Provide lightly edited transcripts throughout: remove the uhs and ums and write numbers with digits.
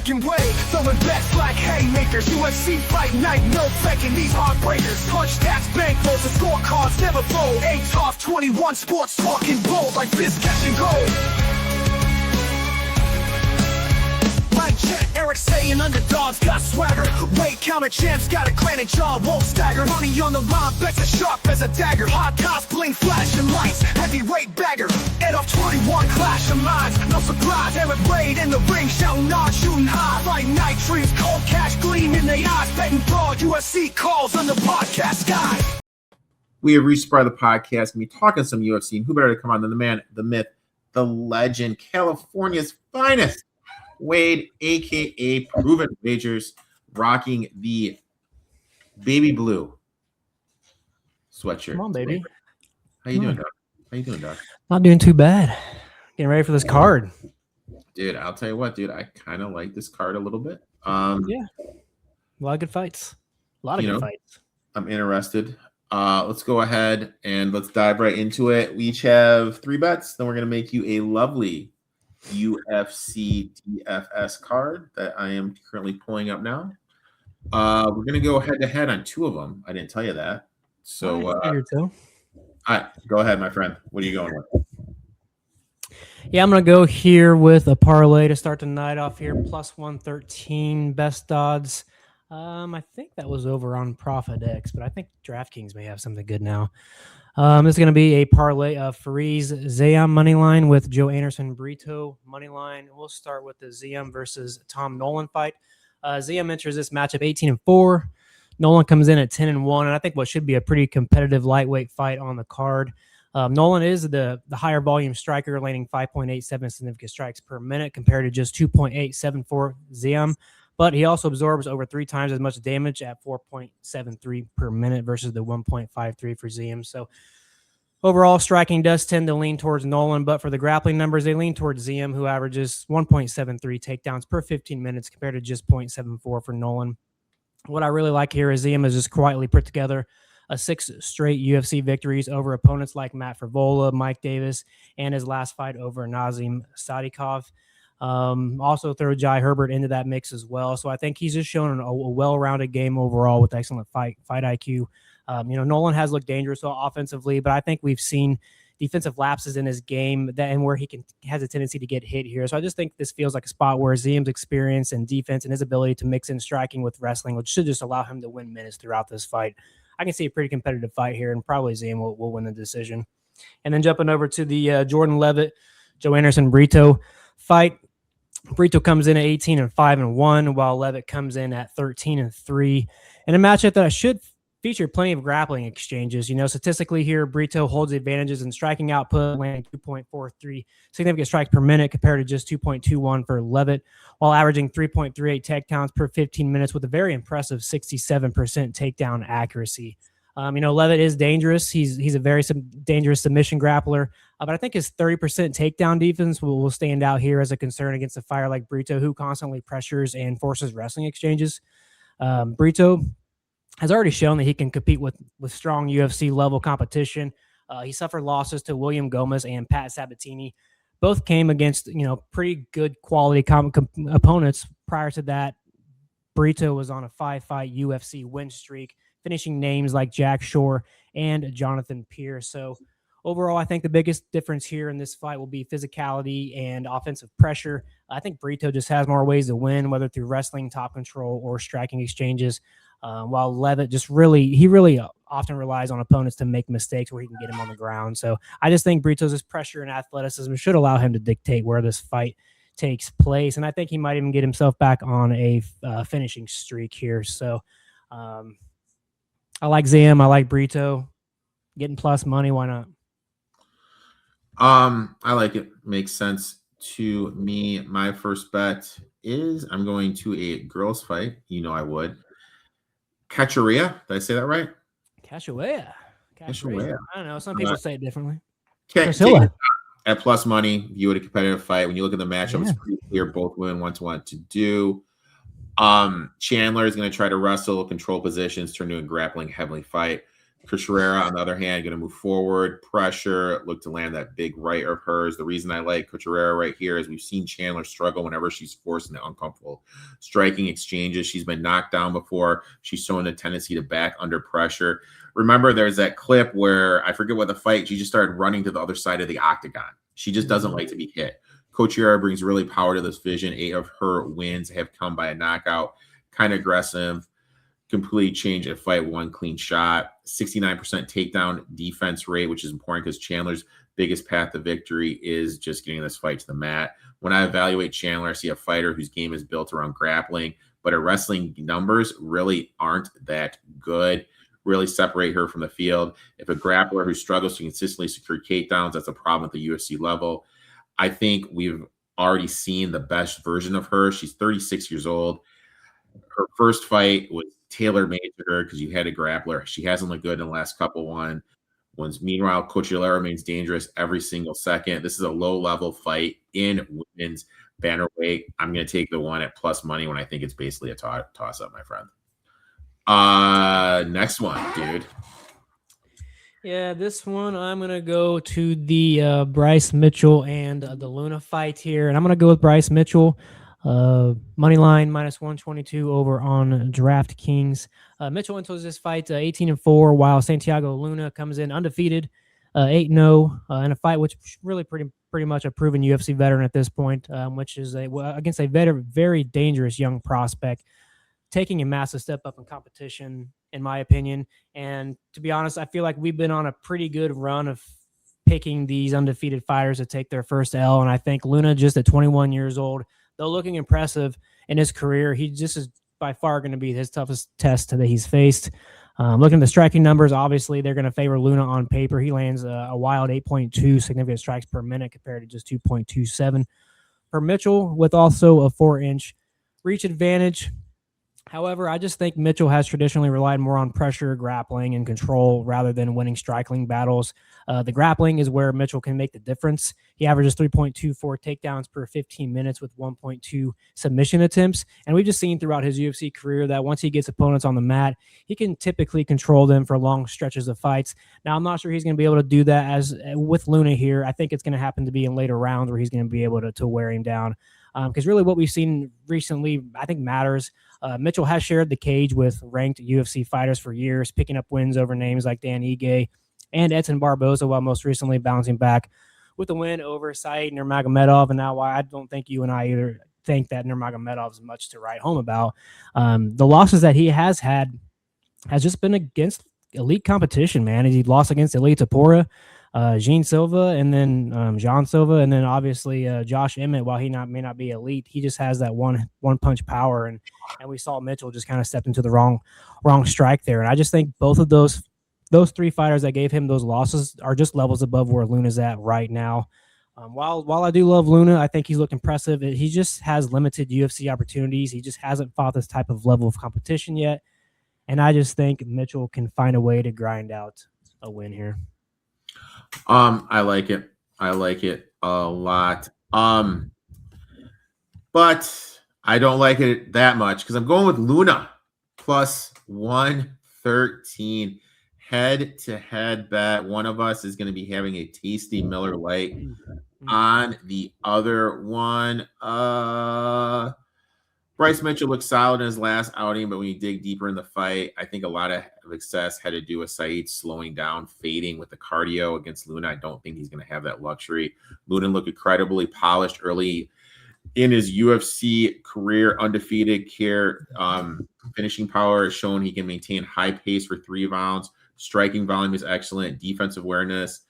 American way. Throwing bets like haymakers. UFC Fight Night, no faking these heartbreakers. Punch stats, bankrolls, the scorecards never fold. Etoft21Sports talking bold like this catching gold. Erik saying underdogs got swagger. Weight counter champs got a clan and jaw won't stagger. Money on the line, bets as sharp as a dagger. Hot cops, bling, flashing lights, heavyweight bagger. Etoft21 clash of minds, no surprise. Erik Blade in the ring, shouting hard, shooting high. Fight night dreams, cold cash gleam in their eyes. Betting broad, UFC calls on the podcast sky. We have reached part of the podcast and we talking some UFC. And who better to come on than the man, the myth, the legend, California's finest, Wade, a.k.a. Proven Wagers, rocking the baby blue sweatshirt. Come on, baby. How you doing, Doc? How you doing, Doc? Not doing too bad. Getting ready for this card. Dude, I'll tell you what, dude. I kind of like this card a little bit. Yeah. A lot of good fights. A lot of good fights. I'm interested. Let's go ahead and let's dive right into it. We each have 3 bets. Then we're going to make you a lovely UFC DFS card that I am currently pulling up now. We're going to go head-to-head on 2 of them. I didn't tell you that. So, all right, go ahead, my friend. What are you going with? Yeah, I'm going to go here with a parlay to start the night off here. Plus 113 best odds. I think that was over on ProfitX, but I think DraftKings may have something good now. This is going to be a parlay of Fariz Zayam moneyline with Joe Anderson Brito moneyline. We'll start with the Zayam versus Tom Nolan fight. Zayam enters this matchup 18-4. Nolan comes in at 10-1, and I think what should be a pretty competitive lightweight fight on the card. Nolan is the higher volume striker, landing 5.87 significant strikes per minute compared to just 2.87 for Zayam. But he also absorbs over 3 times as much damage at 4.73 per minute versus the 1.53 for Zayam. So overall, striking does tend to lean towards Nolan, but for the grappling numbers, they lean towards Zayam, who averages 1.73 takedowns per 15 minutes compared to just 0.74 for Nolan. What I really like here is Zayam has just quietly put together 6 straight UFC victories over opponents like Matt Frevola, Mike Davis, and his last fight over Nazim Sadikov. Also throw Jai Herbert into that mix as well. So I think he's just shown a well-rounded game overall with excellent fight IQ. Nolan has looked dangerous offensively, but I think we've seen defensive lapses in his game and where he has a tendency to get hit here. So I just think this feels like a spot where Zayam's experience and defense and his ability to mix in striking with wrestling, which should just allow him to win minutes throughout this fight. I can see a pretty competitive fight here, and probably Zayam will win the decision. And then jumping over to the Jordan Leavitt, Joe Anderson Brito fight. Brito comes in at 18-5-1, while Leavitt comes in at 13-3. And a matchup that should feature plenty of grappling exchanges. Statistically here, Brito holds advantages in striking output, landing 2.43 significant strikes per minute compared to just 2.21 for Leavitt, while averaging 3.38 takedowns per 15 minutes with a very impressive 67% takedown accuracy. Leavitt is dangerous. He's a very dangerous submission grappler, but I think his 30% takedown defense will stand out here as a concern against a fighter like Brito, who constantly pressures and forces wrestling exchanges. Brito has already shown that he can compete with strong UFC level competition. He suffered losses to William Gomez and Pat Sabatini. Both came against pretty good quality opponents. Prior to that, Brito was on a 5-fight UFC win streak, finishing names like Jack Shore and Jonathan Pierce. So overall, I think the biggest difference here in this fight will be physicality and offensive pressure. I think Brito just has more ways to win, whether through wrestling, top control, or striking exchanges. While Leavitt really often relies on opponents to make mistakes where he can get him on the ground. So I just think Brito's pressure and athleticism should allow him to dictate where this fight takes place. And I think he might even get himself back on a finishing streak here. So I like Zayam. I like Brito. Getting plus money, why not? I like it. Makes sense to me. My first bet is I'm going to a girls fight. I would. Cachoeira. Did I say that right? Cachoeira. I don't know. Some people say it differently. At plus money, you had a competitive fight. When you look at the matchup, it's pretty clear both women want to do. Chandler is going to try to wrestle, control positions, turn to a grappling heavily fight. Kucharera, on the other hand, going to move forward, pressure, look to land that big right of hers. The reason I like Kucharera right here is we've seen Chandler struggle whenever she's forced into uncomfortable striking exchanges. She's been knocked down before. She's shown a tendency to back under pressure. Remember, there's that clip where I forget what the fight, she just started running to the other side of the octagon. She just doesn't like to be hit. Kucharera brings really power to this vision. 8 of her wins have come by a knockout, kind of aggressive. Completely change a fight, 1 clean shot, 69% takedown defense rate, which is important because Chandler's biggest path to victory is just getting this fight to the mat. When I evaluate Chandler, I see a fighter whose game is built around grappling, but her wrestling numbers really aren't that good, really separate her from the field. If a grappler who struggles to consistently secure takedowns, that's a problem at the UFC level. I think we've already seen the best version of her. She's 36 years old. Her first fight was tailor-made to her because you had a grappler. She hasn't looked good in the last couple ones. Meanwhile, Kucharera remains dangerous every single second. This is a low-level fight in women's bantamweight. I'm going to take the one at plus money when I think it's basically a toss-up, my friend. Next one, dude. Yeah, this one I'm going to go to the Bryce Mitchell and the Luna fight here. And I'm going to go with Bryce Mitchell. Money line -122 over on DraftKings. Mitchell enters this fight 18-4, while Santiago Luna comes in undefeated, 8-0 in a fight which really pretty much a proven UFC veteran at this point, which is against a very dangerous young prospect, taking a massive step up in competition, in my opinion. And to be honest, I feel like we've been on a pretty good run of picking these undefeated fighters to take their first L, and I think Luna, just at 21 years old, though looking impressive in his career, he just is by far going to be his toughest test that he's faced. Looking at the striking numbers, obviously they're going to favor Luna on paper. He lands a wild 8.2 significant strikes per minute compared to just 2.27 for Mitchell, with also a 4-inch reach advantage. However, I just think Mitchell has traditionally relied more on pressure, grappling, and control rather than winning striking battles. The grappling is where Mitchell can make the difference. He averages 3.24 takedowns per 15 minutes with 1.2 submission attempts. And we've just seen throughout his UFC career that once he gets opponents on the mat, he can typically control them for long stretches of fights. Now, I'm not sure he's going to be able to do that as with Luna here. I think it's going to happen to be in later rounds where he's going to be able to wear him down. Because really what we've seen recently, I think, matters. Mitchell has shared the cage with ranked UFC fighters for years, picking up wins over names like Dan Ige and Edson Barboza, while most recently bouncing back with a win over Said Nurmagomedov. And now I don't think you and I either think that Nurmagomedov is much to write home about. The losses that he has had has just been against elite competition, man. He lost against Elite Tapora, Jean Silva, and then Jean Silva, and then obviously Josh Emmett. While he may not be elite, he just has that one punch power, and we saw Mitchell just kind of step into the wrong strike there. And I just think both of those 3 fighters that gave him those losses are just levels above where Luna's at right now. While I do love Luna, I think he's looked impressive. He just has limited UFC opportunities. He just hasn't fought this type of level of competition yet, and I just think Mitchell can find a way to grind out a win here. I like it. I like it a lot. But I don't like it that much because I'm going with Luna plus 113 head-to-head bet. One of us is going to be having a tasty Miller Lite. On the other one, Bryce Mitchell looked solid in his last outing, but when you dig deeper in the fight, I think a lot of success had to do with Said slowing down, fading with the cardio against Luna. I don't think he's going to have that luxury. Luna looked incredibly polished early in his UFC career, undefeated care. Finishing power has shown he can maintain high pace for 3 rounds. Striking volume is excellent. Defensive awareness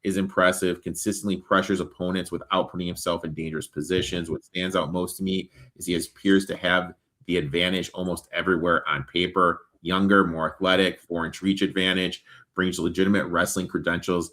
is impressive, consistently pressures opponents without putting himself in dangerous positions. What stands out most to me is he appears to have the advantage almost everywhere on paper. Younger, more athletic, 4-inch reach advantage, brings legitimate wrestling credentials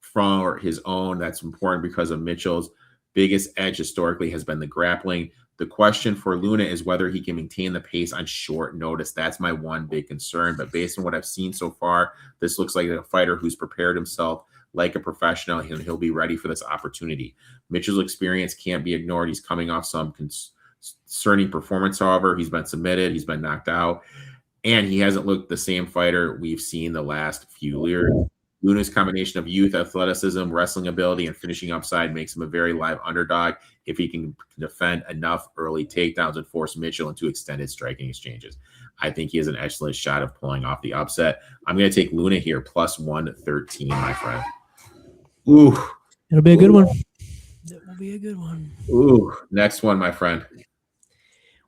from his own. That's important because of Mitchell's biggest edge historically has been the grappling. The question for Luna is whether he can maintain the pace on short notice. That's my one big concern. But based on what I've seen so far, this looks like a fighter who's prepared himself like a professional, and he'll be ready for this opportunity. Mitchell's experience can't be ignored. He's coming off some concerning performance, however. He's been submitted. He's been knocked out. And he hasn't looked the same fighter we've seen the last few years. Luna's combination of youth, athleticism, wrestling ability, and finishing upside makes him a very live underdog if he can defend enough early takedowns and force Mitchell into extended striking exchanges. I think he has an excellent shot of pulling off the upset. I'm going to take Luna here, plus 113, my friend. Ooh. It'll be a good one. It will be a good one. Ooh. Next one, my friend.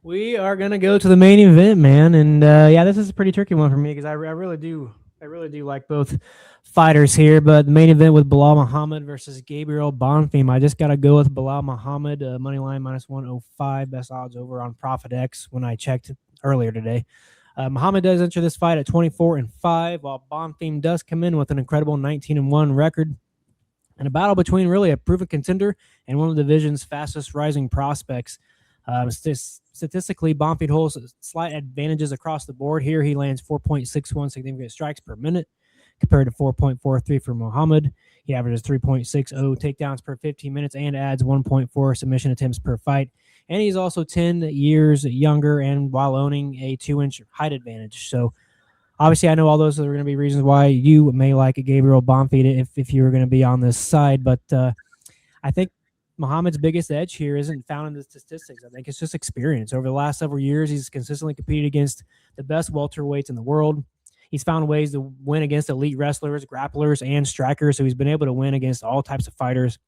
We are going to go to the main event, man. And yeah, this is a pretty tricky one for me because I really do like both fighters here. But the main event with Bilal Muhammad versus Gabriel Bonfim. I just got to go with Bilal Muhammad, money line minus 105, best odds over on ProfitX when I checked earlier today. Muhammad does enter this fight at 24-5, while Bonfim does come in with an incredible 19-1 record. And a battle between really a proven contender and one of the division's fastest rising prospects. Statistically, Bonfim holds slight advantages across the board here. He lands 4.61 significant strikes per minute compared to 4.43 for Muhammad. He averages 3.60 takedowns per 15 minutes and adds 1.4 submission attempts per fight. And he's also 10 years younger and while owning a 2-inch height advantage. So obviously, I know all those are going to be reasons why you may like a Gabriel Bonfim if you were going to be on this side. But I think Muhammad's biggest edge here isn't found in the statistics. I think it's just experience. Over the last several years, he's consistently competed against the best welterweights in the world. He's found ways to win against elite wrestlers, grapplers, and strikers, so he's been able to win against all types of fighters.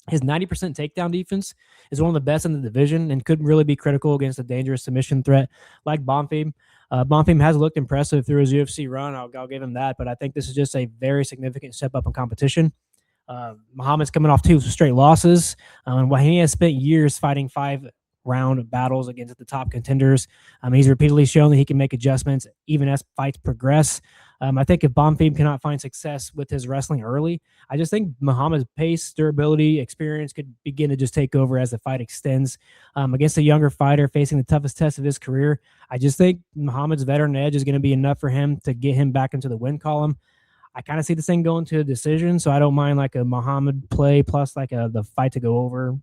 His 90% takedown defense is one of the best in the division and could really be critical against a dangerous submission threat like Bonfim. Bonfim has looked impressive through his UFC run. I'll give him that, but I think this is just a very significant step up in competition. Muhammad's coming off 2 straight losses, and while he has spent years fighting 5-round battles against the top contenders, he's repeatedly shown that he can make adjustments even as fights progress. I think if Bonfim cannot find success with his wrestling early, I just think Muhammad's pace, durability, experience could begin to just take over as the fight extends. Against a younger fighter facing the toughest test of his career, I just think Muhammad's veteran edge is going to be enough for him to get him back into the win column. I kind of see this thing going to a decision, so I don't mind like a Muhammad play plus like the fight to go over,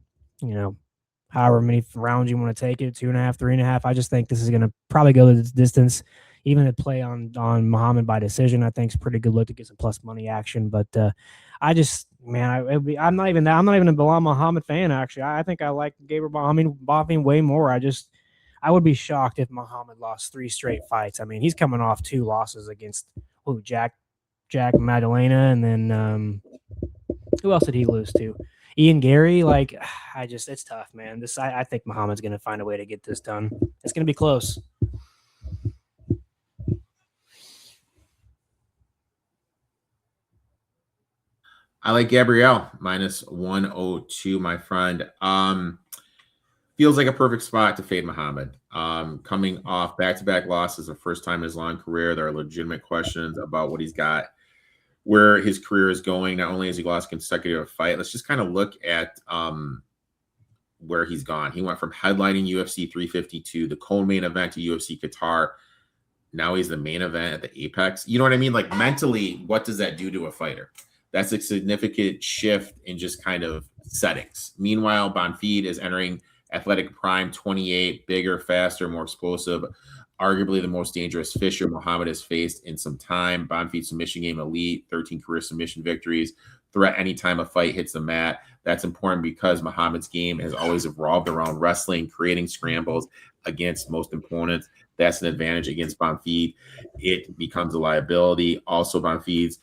however many rounds you want to take it, 2.5, 3.5. I just think this is going to probably go the distance. Even a play on Muhammad by decision, I think is pretty good look to get some plus money action. But I'm not even a Bilal Muhammad fan actually. I think I like Gabriel Bonfim way more. I would be shocked if Muhammad lost 3 straight fights. I mean, he's coming off 2 losses against Jack Madalena, and then who else did he lose to? Ian Gary. It's tough, man. I think Muhammad's going to find a way to get this done. It's going to be close. I like Gabriel minus 102, my friend. Feels like a perfect spot to fade Muhammad. Coming off back-to-back losses, the first time in his long career, there are legitimate questions about what he's got, where his career is going. Not only has he lost consecutive fight, let's just kind of look at where he's gone. He went from headlining UFC 352, the co-main event to UFC Qatar. Now he's the main event at the Apex. You know what I mean? Like mentally, what does that do to a fighter? That's a significant shift in just kind of settings. Meanwhile, Bonfim is entering athletic prime, 28, bigger, faster, more explosive, arguably the most dangerous fisher Muhammad has faced in some time. Bonfim's submission game elite, 13 career submission victories, threat anytime a fight hits the mat. That's important because Muhammad's game has always evolved around wrestling, creating scrambles against most opponents. That's an advantage against Bonfim. It becomes a liability. Also, Bonfim's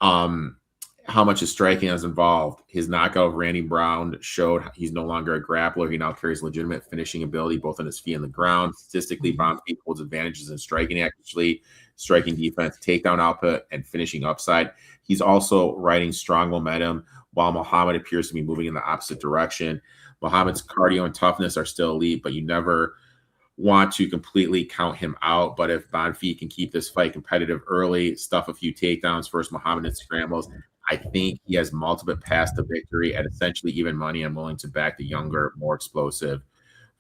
how much his striking is involved. His knockout of Randy Brown showed he's no longer a grappler. He now carries legitimate finishing ability both on his feet and the ground. Statistically, Bonfim holds advantages in striking, actually, striking defense, takedown output, and finishing upside. He's also riding strong momentum while Muhammad appears to be moving in the opposite direction. Muhammad's cardio and toughness are still elite, but you never want to completely count him out. But if Bonfim can keep this fight competitive early, stuff a few takedowns versus Muhammad and scrambles, I think he has multiple paths to victory at essentially even money. I'm willing to back the younger, more explosive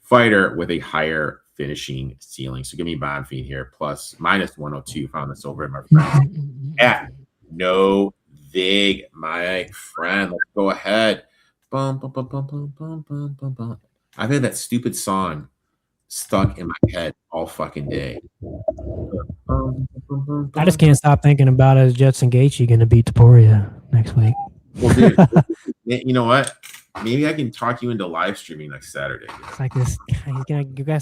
fighter with a higher finishing ceiling. So give me Bonfim here, minus 102. Found this over at my friend at No Vig, my friend. Let's go ahead. Bum, bum, bum, bum, bum, bum, bum, bum, bum. I've had that stupid song stuck in my head all fucking day. I just can't stop thinking about it. Is Jetson Gaethje going to beat Taporia next week? Well, dude, you know what? Maybe I can talk you into live streaming next Saturday. It's like this.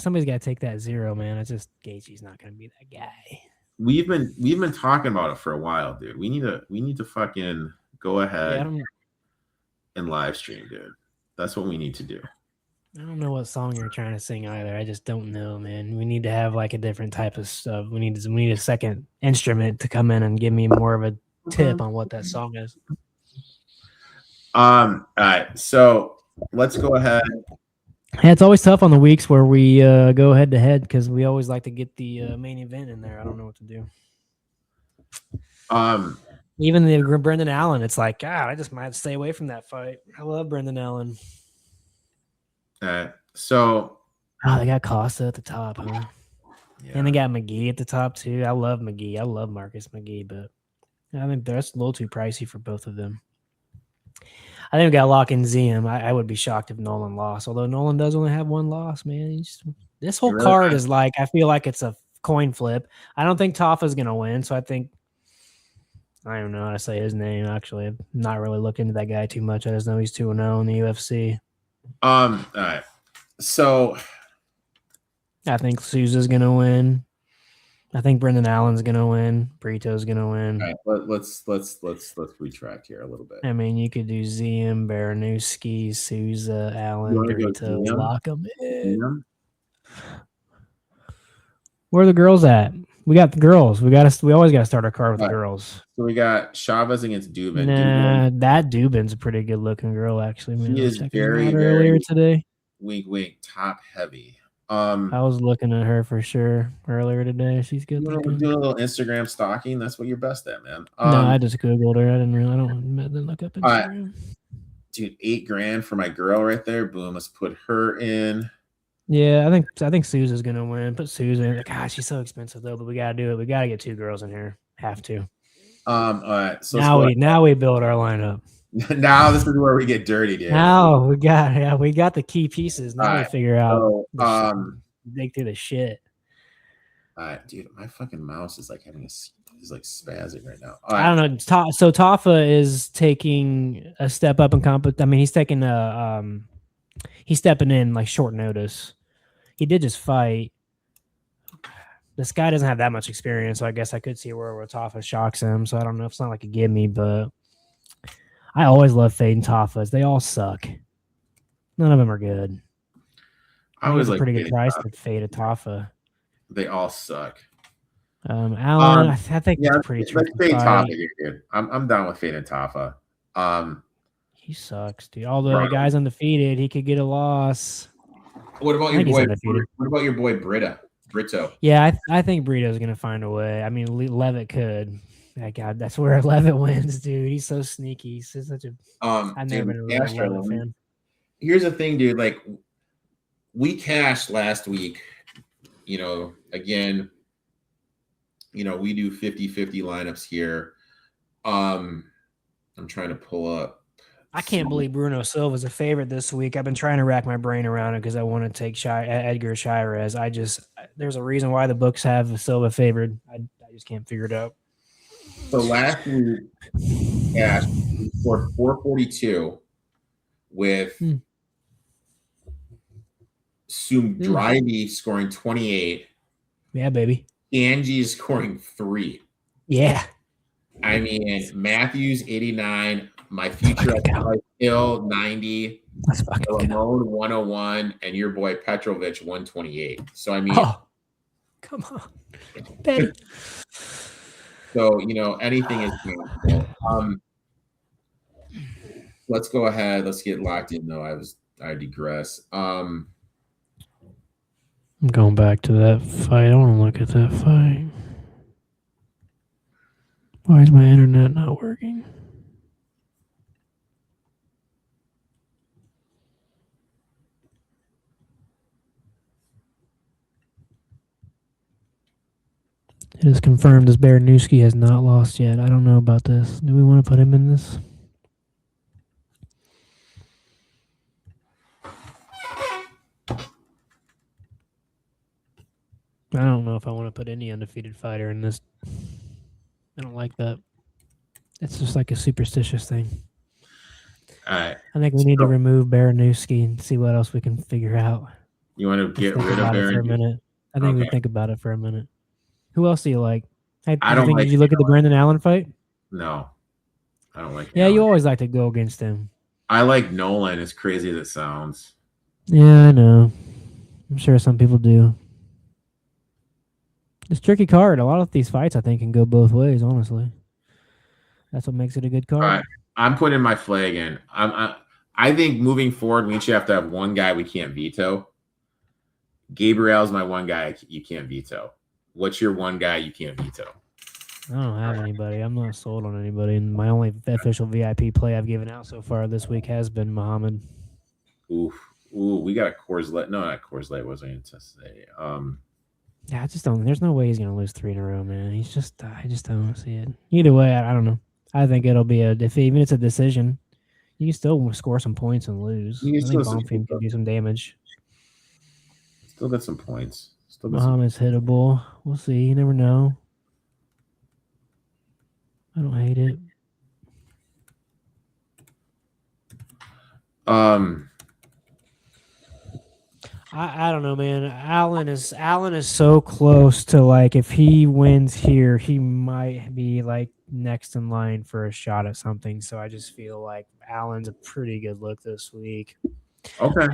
Somebody's got to take that zero, man. It's just Gaethje's not going to be that guy. We've been talking about it for a while, dude. We need to fucking go ahead and live stream, dude. That's what we need to do. I don't know what song you're trying to sing either. I just don't know, man. We need to have like a different type of stuff. We need a second instrument to come in and give me more of a tip on what that song is. All right. So let's go ahead. Yeah, it's always tough on the weeks where we go head to head because we always like to get the main event in there. I don't know what to do. Even the Brendan Allen, it's like, God, I just might stay away from that fight. I love Brendan Allen. So they got Costa at the top, huh? Yeah. And they got McGee at the top too. I love McGee. I love Marcus McGee, but I think that's a little too pricey for both of them. I think we got to lock in Ziem. I would be shocked if Nolan lost, although Nolan does only have one loss, man. This whole card is like, I feel like it's a coin flip. I don't think Tafa's going to win, so I think, I don't know how to say his name, actually. I'm not really looking into that guy too much. I just know he's 2-0 in the UFC. All right. So I think Souza's going to win. I think Brendan Allen's going to win. Brito's going to win. All right, let's retract here a little bit. I mean, you could do Ziem, Baranowski, Souza, Allen, Brito, lock them in. Where are the girls at? We got the girls. We always got to start our card with the girls. So we got Chavez against Dubin. That Dubin's a pretty good looking girl, actually. Man. She is very earlier today. Wink, top heavy. I was looking at her for sure earlier today. She's good looking. Doing a little Instagram stalking. That's what you're best at, man. No, I just Googled her. I didn't look up Instagram. Dude, $8,000 for my girl right there. Boom, let's put her in. Yeah, I think Souza's gonna win. Put Souza in. God, she's so expensive though, but we gotta do it. We gotta get two girls in here. Have to. All right. So now we build our lineup. Now this is where we get dirty, dude. Now we got the key pieces. Now we figure out dig through the shit. All right, dude, my fucking mouse is like spazzing right now. I don't know. So Tafa is taking a step up in I mean, he's taking he's stepping in like short notice. He did just fight. This guy doesn't have that much experience, so I guess I could see where Tafa shocks him. So I don't know if it's not like a gimme, but I always love fading Tafas. They all suck. None of them are good. I was like pretty good price to fade a Tafa. They all suck. Allen, I think it's pretty tricky. Let's fade Tafa here, dude. I'm down with fading Tafa. He sucks, dude. Although the guy's undefeated, he could get a loss. What about your boy? What about your boy Brito? Yeah, I think Brito's gonna find a way. I mean, Levitt could. God, that's where Levitt wins, dude. He's so sneaky. He's such a. I've never been a Levitt fan. Here's the thing, dude. Like, we cashed last week. You know, again, you know, we do 50-50 lineups here. I'm trying to pull up. I can't believe Bruno Silva's a favorite this week. I've been trying to rack my brain around it because I want to take Edgar Chairez. There's a reason why the books have Silva favored. I just can't figure it out. So last week, yeah, we scored 442 with Sumdrive scoring 28. Yeah, baby. Angie scoring 3. Yeah. I mean, Matthews 89. My future Hill 90, Ramon 101, and your boy Petrovic 128. So I mean, come on, Betty. So you know anything is possible. Let's go ahead. Let's get locked in. Though I digress. I'm going back to that fight. I want to look at that fight. Why is my internet not working? It is confirmed this Baranowski has not lost yet. I don't know about this. Do we want to put him in this? I don't know if I want to put any undefeated fighter in this. I don't like that. It's just like a superstitious thing. All right. I think we need to remove Baranowski and see what else we can figure out. You want to get rid of Baron for a minute? I think we think about it for a minute. Who else do you like? I don't like. Did you look at the Brendan Allen fight? No, I don't like. Yeah, Allen. you always like to go against him. I like Nolan, as crazy as it sounds. Yeah, I know. I'm sure some people do. It's a tricky card. A lot of these fights, I think, can go both ways, honestly. That's what makes it a good card. All right. I'm putting my flag in. I think moving forward, we each have to have one guy we can't veto. Gabriel's my one guy you can't veto. What's your one guy you can't veto? I don't have anybody. I'm not sold on anybody. And my only official VIP play I've given out so far this week has been Muhammad. Ooh, we got a Coors Light. No, not Coors Light. What was I going to say? Yeah, I just don't. There's no way he's going to lose 3 in a row, man. I just don't see it. Either way, I don't know. I think it'll be even it's a decision, you can still score some points and lose. I think Bonfim can do some damage. Still got some points. Muhammad's hittable. We'll see. You never know. I don't hate it. I don't know, man. Allen is so close to, like, if he wins here, he might be like next in line for a shot at something. So I just feel like Allen's a pretty good look this week. Okay.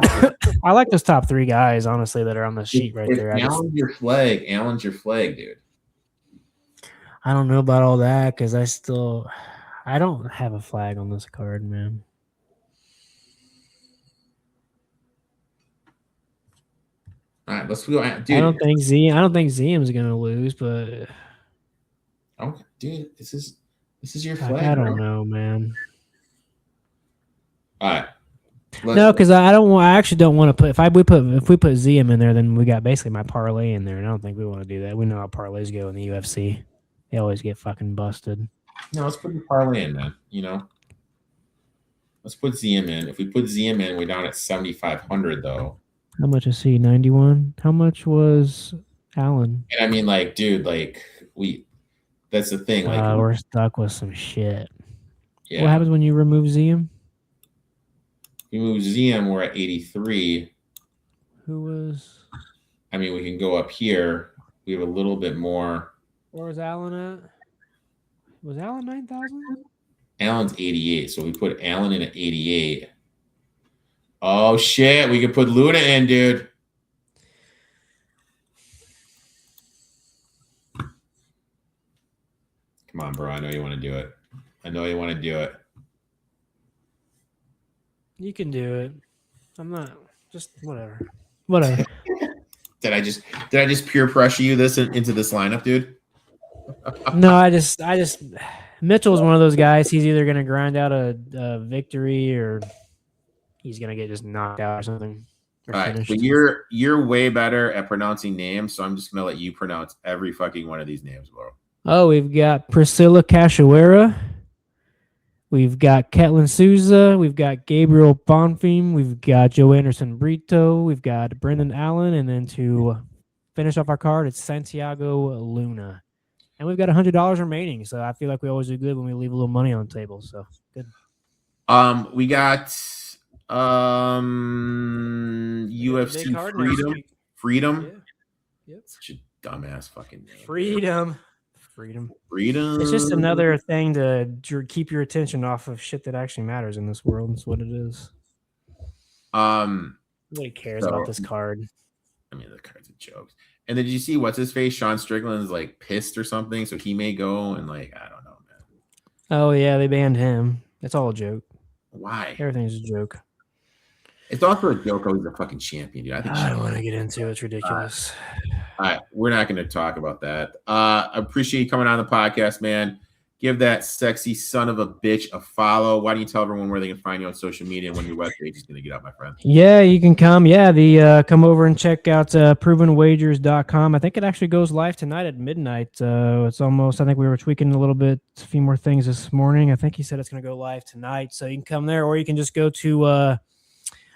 I like those top 3 guys, honestly, that are on the sheet right there. Allen's your flag. Allen's your flag, dude. I don't know about all that because I don't have a flag on this card, man. All right, let's go, dude. I don't think Ziam's gonna lose, but dude, this is your flag. I don't know, man. All right. No, because I actually don't want to put. If we put Ziam in there, then we got basically my parlay in there, and I don't think we want to do that. We know how parlays go in the UFC; they always get fucking busted. No, let's put the parlay in, man. Let's put Ziam in. If we put Ziam in, we're down at 7,500 though. How much is he? 91. How much was Allen? And I mean, like, dude, like that's the thing. Like, we're stuck with some shit. Yeah. What happens when you remove Ziam? We move Ziam, we're at 83. Who was? I mean, we can go up here. We have a little bit more. Where was Allen at? Was Allen 9,000? Allen's 88, so we put Allen in at 88. Oh, shit. We could put Luna in, dude. Come on, bro. I know you want to do it. You can do it. I'm not. Just whatever. Whatever. Did I just peer pressure you into this lineup, dude? No, I just Mitchell's one of those guys. He's either going to grind out a victory or he's going to get just knocked out or something. All right, but you're way better at pronouncing names, so I'm just going to let you pronounce every fucking one of these names, bro. Oh, we've got Priscilla Cachoeira. We've got Ketlin Souza. We've got Gabriel Bonfim. We've got Joe Anderson Brito. We've got Brendan Allen. And then to finish off our card, it's Santiago Luna. And we've got $100 remaining. So I feel like we always do good when we leave a little money on the table. So good. We got UFC Freedom. Yeah. Yep. Such a dumbass fucking name. Freedom. It's just another thing to keep your attention off of shit that actually matters in this world. That's what it is. Nobody cares about this card. I mean, the card's a joke. And then did you see what's his face? Sean Strickland's like pissed or something, so he may go and like I don't know, man. Oh yeah, they banned him. It's all a joke. Why? Everything's a joke. It's all for a joke. He's a fucking champion, dude. I don't want to get into it. It's ridiculous. All right, we're not going to talk about that. I appreciate you coming on the podcast, man. Give that sexy son of a bitch a follow. Why don't you tell everyone where they can find you on social media and when your webpage is going to get up, my friend? Yeah, you can come. Yeah, come over and check out provenwagers.com. I think it actually goes live tonight at midnight. It's almost, I think we were tweaking a few more things this morning. I think he said it's going to go live tonight. So you can come there, or you can just go to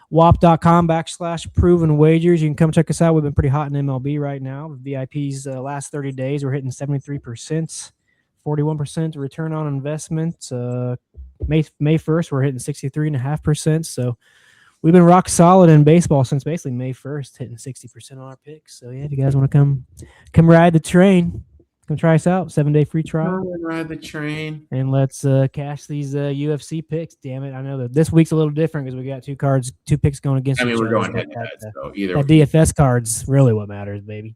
WAP.com/proven wagers. You can come check us out. We've been pretty hot in MLB right now. VIP's last 30 days, we're hitting 73%, 41% return on investment. May 1st, we're hitting 63.5%. So we've been rock solid in baseball since basically May 1st, hitting 60% on our picks. So yeah, if you guys want to come ride the train, come try us out. 7-day free trial. Ride the train. And let's cash these UFC picks. Damn it. I know that this week's a little different because we got two picks going against each other. We're going head-to-head, so either that DFS card's really what matters, baby.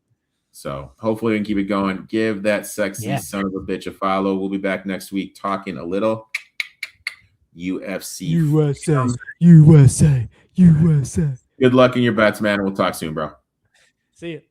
So hopefully we can keep it going. Give that sexy son of a bitch a follow. We'll be back next week talking a little UFC. USA. Good luck in your bets, man. We'll talk soon, bro. See you.